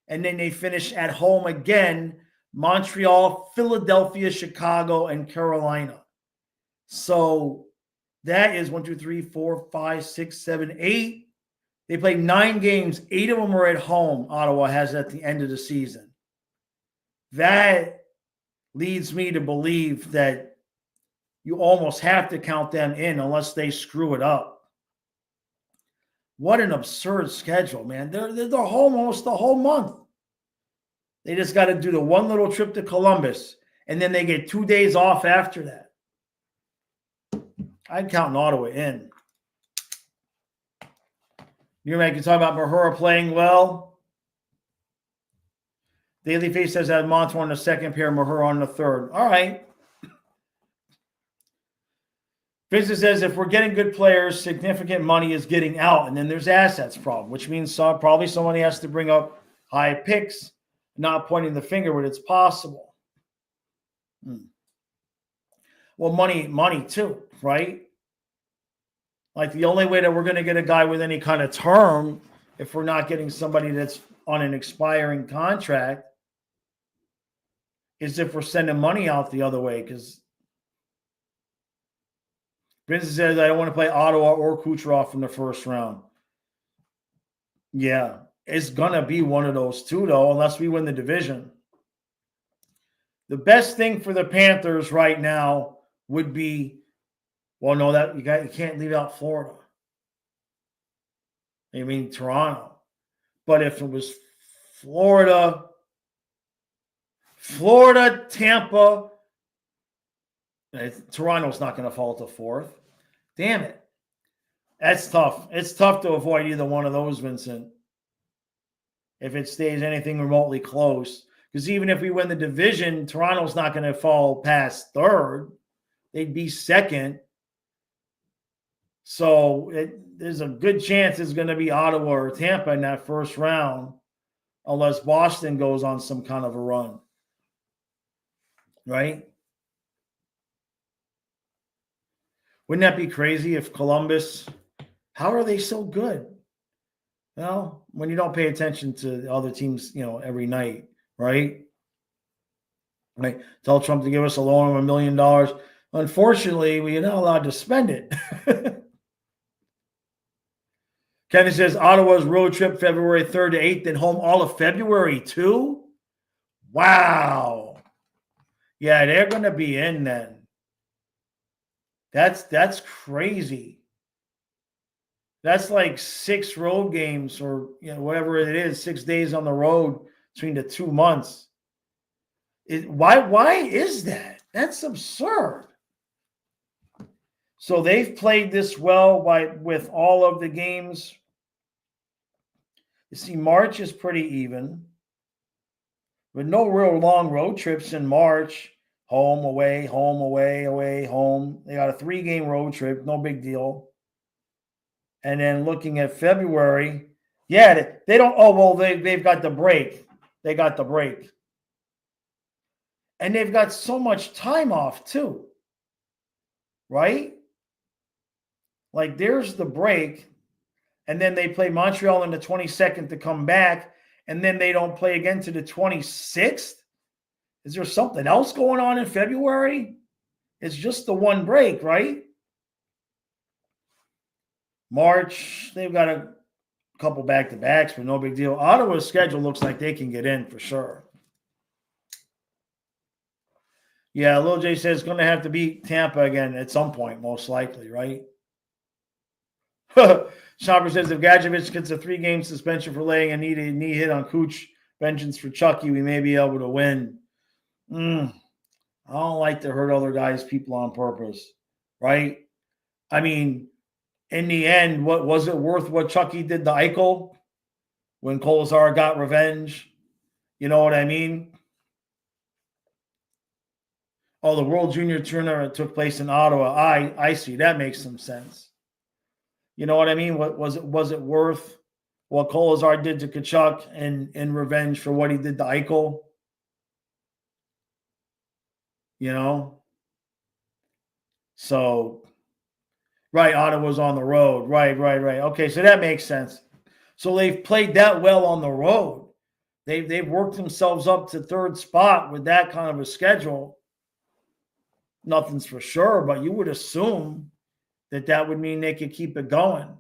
and then they finish at home again, Montreal, Philadelphia, Chicago, and Carolina. So that is 1, 2, 3, 4, 5, 6, 7, 8. They play 9 games. 8 of them are at home, Ottawa has at the end of the season. That leads me to believe that you almost have to count them in unless they screw it up. What an absurd schedule, man. They're home almost the whole month. They just got to do the one little trip to Columbus, and then they get 2 days off after that. I'd count Ottawa in. You can talk about Mahura playing well. Daily Face says that Montour on the second pair, Mahura on the third. All right. Vincent says if we're getting good players, significant money is getting out, and then there's assets problem, which means probably somebody has to bring up high picks, not pointing the finger, but it's possible. Well, money too, right? Like the only way that we're going to get a guy with any kind of term, if we're not getting somebody that's on an expiring contract, is if we're sending money out the other way. Because Vincent says, I don't want to play Ottawa or Kucherov in the first round. Yeah, it's going to be one of those two, though, unless we win the division. The best thing for the Panthers right now would be, well, no, that you can't leave out Florida. I mean, Toronto. But if it was Florida, Tampa, Toronto's not going to fall to 4th. Damn it. That's tough. It's tough to avoid either one of those, Vincent, if it stays anything remotely close. Because even if we win the division, Toronto's not going to fall past 3rd. They'd be 2nd. So there's a good chance it's going to be Ottawa or Tampa in that first round, unless Boston goes on some kind of a run. Right? Wouldn't that be crazy if Columbus, how are they so good? Well, when you don't pay attention to other teams, every night, right? Right? Tell Trump to give us a loan of $1 million. Unfortunately, we're not allowed to spend it. Kevin says Ottawa's road trip February 3rd to 8th and home all of February too. Wow. Yeah, they're going to be in then. That's crazy. That's like 6 road games or whatever it is, 6 days on the road between the 2 months. Why is that? That's absurd. So they've played this well with all of the games. You see, March is pretty even, with no real long road trips in March. Home, away, away, home. They got a 3-game road trip, no big deal. And then looking at February, yeah, they don't. Oh well, they've got the break. They got the break, and they've got so much time off too, right? Like there's the break, and then they play Montreal on the 22nd to come back, and then they don't play again to the 26th. Is there something else going on in February? It's just the one break, right? March, they've got a couple back-to-backs, but no big deal. Ottawa's schedule looks like they can get in for sure. Yeah, Lil J says it's going to have to beat Tampa again at some point, most likely, right? Shopper says if Gadjevich gets a 3-game suspension for laying a knee hit on Cooch, vengeance for Chucky, we may be able to win. I don't like to hurt other guys' people on purpose, right? I mean, in the end, what was it worth what Chucky did to Eichel when Kolesar got revenge? You know what I mean? Oh, the World Junior Tournament took place in Ottawa. I see. That makes some sense. You know what I mean? What was it worth what Kolesar did to Tkachuk in revenge for what he did to Eichel? You know? So, right, Ottawa's on the road. Right. Okay, so that makes sense. So they've played that well on the road. They've worked themselves up to 3rd spot with that kind of a schedule. Nothing's for sure, but you would assume that would mean they could keep it going.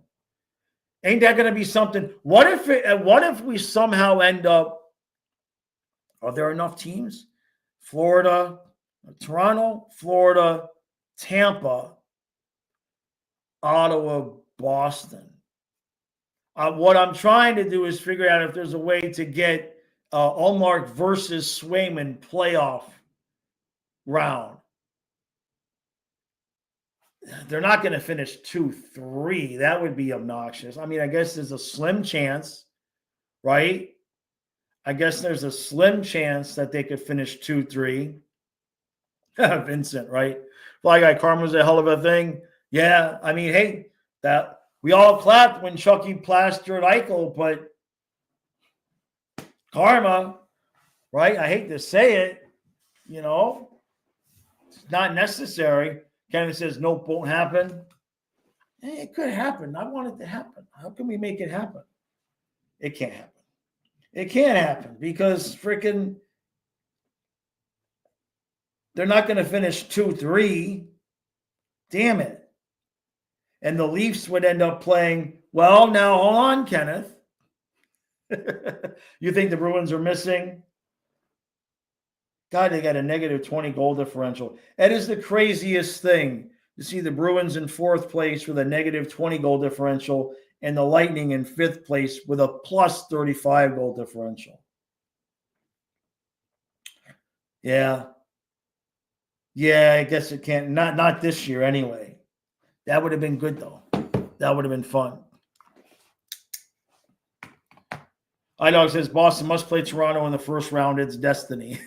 Ain't that going to be something? What if we somehow end up? Are there enough teams? Florida, Toronto, Florida, Tampa, Ottawa, Boston. What I'm trying to do is figure out if there's a way to get Ullmark versus Swayman playoff round. They're not going to finish 2-3. That would be obnoxious. I mean, I guess there's a slim chance, right? I guess there's a slim chance that they could finish 2-3. Vincent, right? Fly Guy Karma's a hell of a thing. Yeah, I mean, hey, that we all clapped when Chucky plastered Eichel, but karma, right? I hate to say it, you know, it's not necessary. Kevin says, nope, won't happen. It could happen. I want it to happen. How can we make it happen? It can't happen. It can't happen because freaking they're not going to finish 2-3. Damn it. And the Leafs would end up playing, well, now hold on, Kenneth. You think the Bruins are missing? God, they got a negative 20 goal differential. That is the craziest thing to see the Bruins in 4th place with a negative 20 goal differential and the Lightning in 5th place with a plus 35 goal differential. Yeah. Yeah, I guess it can't. Not this year anyway. That would have been good, though. That would have been fun. iDog says Boston must play Toronto in the first round. It's destiny.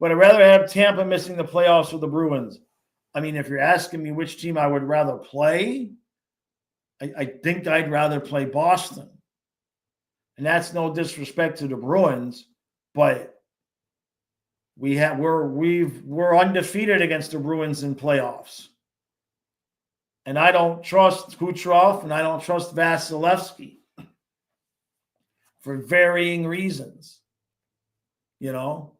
But I'd rather have Tampa missing the playoffs with the Bruins. I mean, if you're asking me which team I would rather play, I think I'd rather play Boston. And that's no disrespect to the Bruins, but we're undefeated against the Bruins in playoffs. And I don't trust Kucherov and I don't trust Vasilevsky for varying reasons. You know?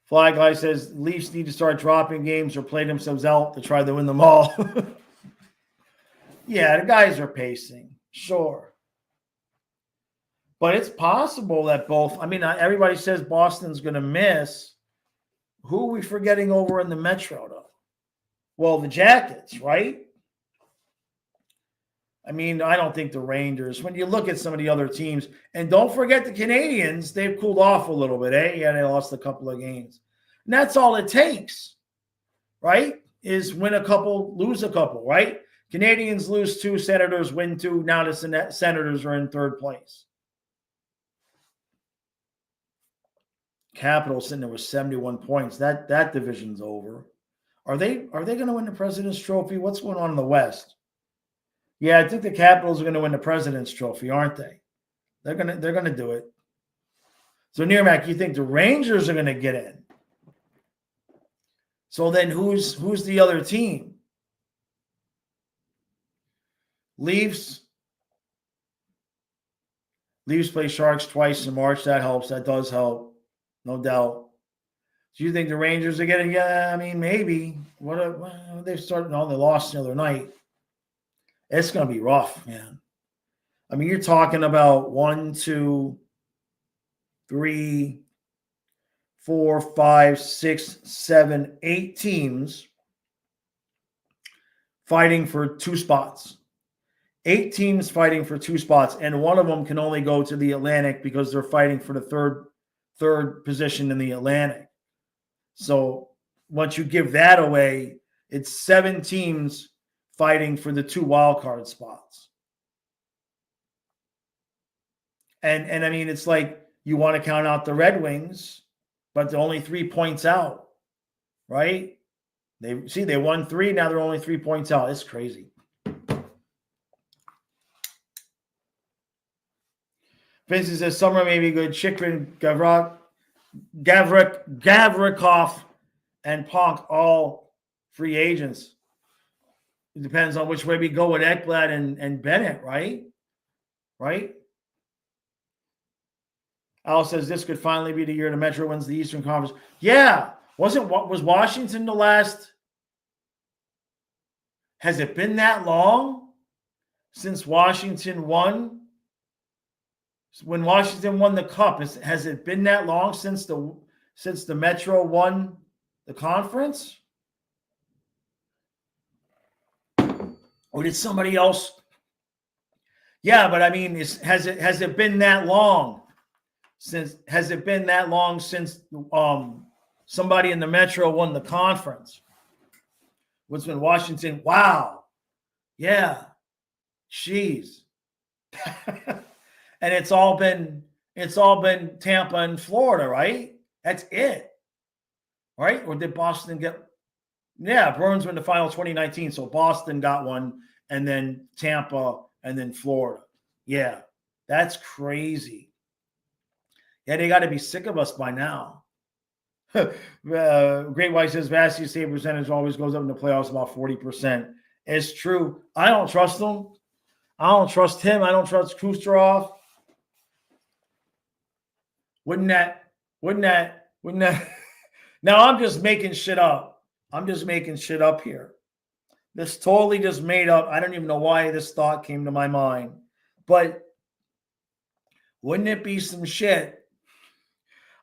Fly Guy says Leafs need to start dropping games or play themselves out to try to win them all. Yeah, the guys are pacing. Sure. But it's possible that both, I mean, everybody says Boston's going to miss. Who are we forgetting over in the Metro, though? Well, the Jackets, right? I mean, I don't think the Rangers, when you look at some of the other teams, and don't forget the Canadians, they've cooled off a little bit, eh? Yeah, they lost a couple of games. And that's all it takes, right? Is win a couple, lose a couple, right? Canadians lose 2, Senators win 2. Now the Senators are in 3rd place. Capitals sitting there with 71 points. That division's over. Are they going to win the President's Trophy? What's going on in the West? Yeah, I think the Capitals are going to win the President's Trophy, aren't they? They're gonna do it. So Nearmac, you think the Rangers are going to get in? So then who's the other team? Leafs play Sharks twice in March. That helps. That does help, no doubt. Do you think the Rangers are getting? Yeah, I mean maybe. They started? No, they lost the other night. It's going to be rough, man. I mean, you're talking about 1, 2, 3, 4, 5, 6, 7, 8 teams fighting for 2 spots. 8 teams fighting for 2 spots, and one of them can only go to the Atlantic because they're fighting for the third position in the Atlantic. So once you give that away, it's 7 teams fighting for the 2 wild card spots. And I mean, it's like you want to count out the Red Wings, but they're only 3 points out, right? They won 3, now they're only 3 points out. It's crazy. Vincent says summer may be good. Chikrin, Gavrikov, and Ponk all free agents. It depends on which way we go with Ekblad and Bennett, right? Right? Al says this could finally be the year the Metro wins the Eastern Conference. Yeah. Was Washington the last? Has it been that long since Washington won? When Washington won the Cup, has it been that long since the Metro won the conference? Or did somebody else? Yeah, but I mean, has it been that long since? Has it been that long since somebody in the Metro won the conference? What's been Washington? Wow, yeah, jeez, and it's all been Tampa and Florida, right? That's it, right? Or did Boston get? Yeah, Bruins won the final 2019, so Boston got one, and then Tampa, and then Florida. Yeah, that's crazy. Yeah, they got to be sick of us by now. Great White says Vasily's save percentage always goes up in the playoffs about 40%. It's true. I don't trust them. I don't trust him. I don't trust Kucherov. Wouldn't that? Now I'm just making shit up. I'm just making shit up here. This totally just made up. I don't even know why this thought came to my mind. But wouldn't it be some shit?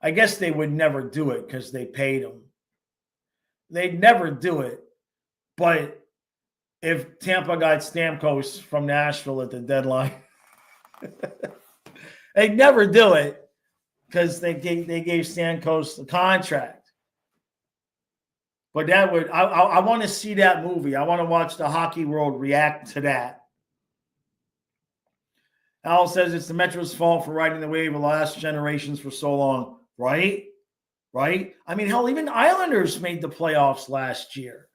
I guess they would never do it because they paid them. They'd never do it. But if Tampa got Stamkos from Nashville at the deadline, they'd never do it because they gave Stamkos the contract. But that would, I want to see that movie. I want to watch the hockey world react to that. Al says it's the Metro's fault for riding the wave of the last generations for so long. Right? Right? I mean, hell, even Islanders made the playoffs last year.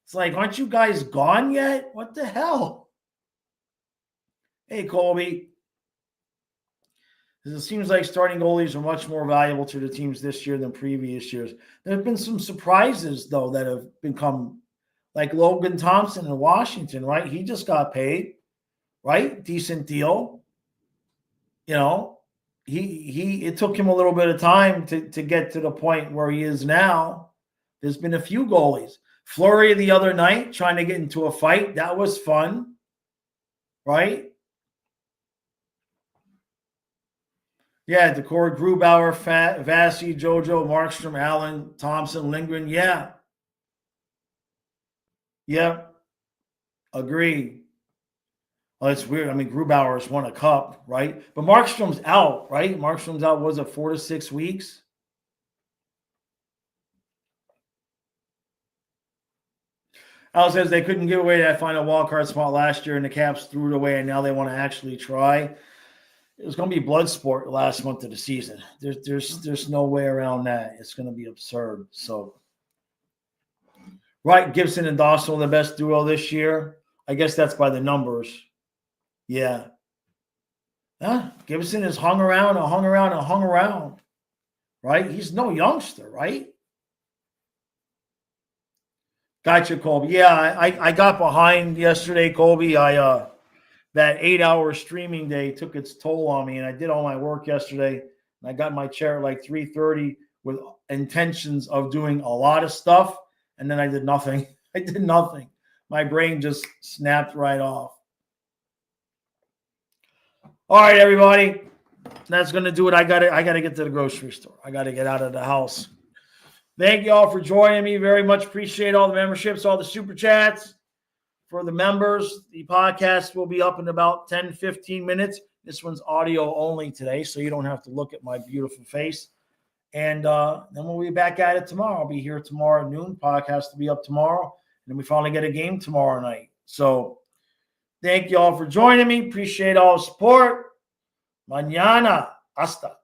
It's like, aren't you guys gone yet? What the hell? Hey, Colby. It seems like starting goalies are much more valuable to the teams this year than previous years. There have been some surprises, though, that have become like Logan Thompson in Washington, right? He just got paid, right? Decent deal. You know, it took him a little bit of time to get to the point where he is now. There's been a few goalies. Fleury the other night trying to get into a fight. That was fun, right? Yeah, Decor, Grubauer, Vasi, Jojo, Markstrom, Allen, Thompson, Lindgren. Yeah. Yep. Agree. Well, it's weird. I mean, Grubauer's won a cup, right? But Markstrom's out, right? Markstrom's out, was it 4 to 6 weeks? Al says they couldn't give away that final wild card spot last year, and the Caps threw it away, and now they want to actually try. It was going to be blood sport last month of the season. There's no way around that. It's going to be absurd. So, right, Gibson and Dawson the best duo this year. I guess that's by the numbers. Yeah. Gibson has hung around and hung around and hung around. Right? He's no youngster, right? Gotcha, Colby. Yeah, I got behind yesterday, Colby. That 8-hour streaming day took its toll on me, and I did all my work yesterday. And I got in my chair at like 3:30 with intentions of doing a lot of stuff, and then I did nothing. I did nothing. My brain just snapped right off. All right, everybody. That's going to do it. I got to get to the grocery store. I got to get out of the house. Thank you all for joining me. Very much appreciate all the memberships, all the super chats. For the members, the podcast will be up in about 10, 15 minutes. This one's audio only today, so you don't have to look at my beautiful face. And then we'll be back at it tomorrow. I'll be here tomorrow at noon. Podcast will be up tomorrow. And then we finally get a game tomorrow night. So thank you all for joining me. Appreciate all the support. Mañana. Hasta.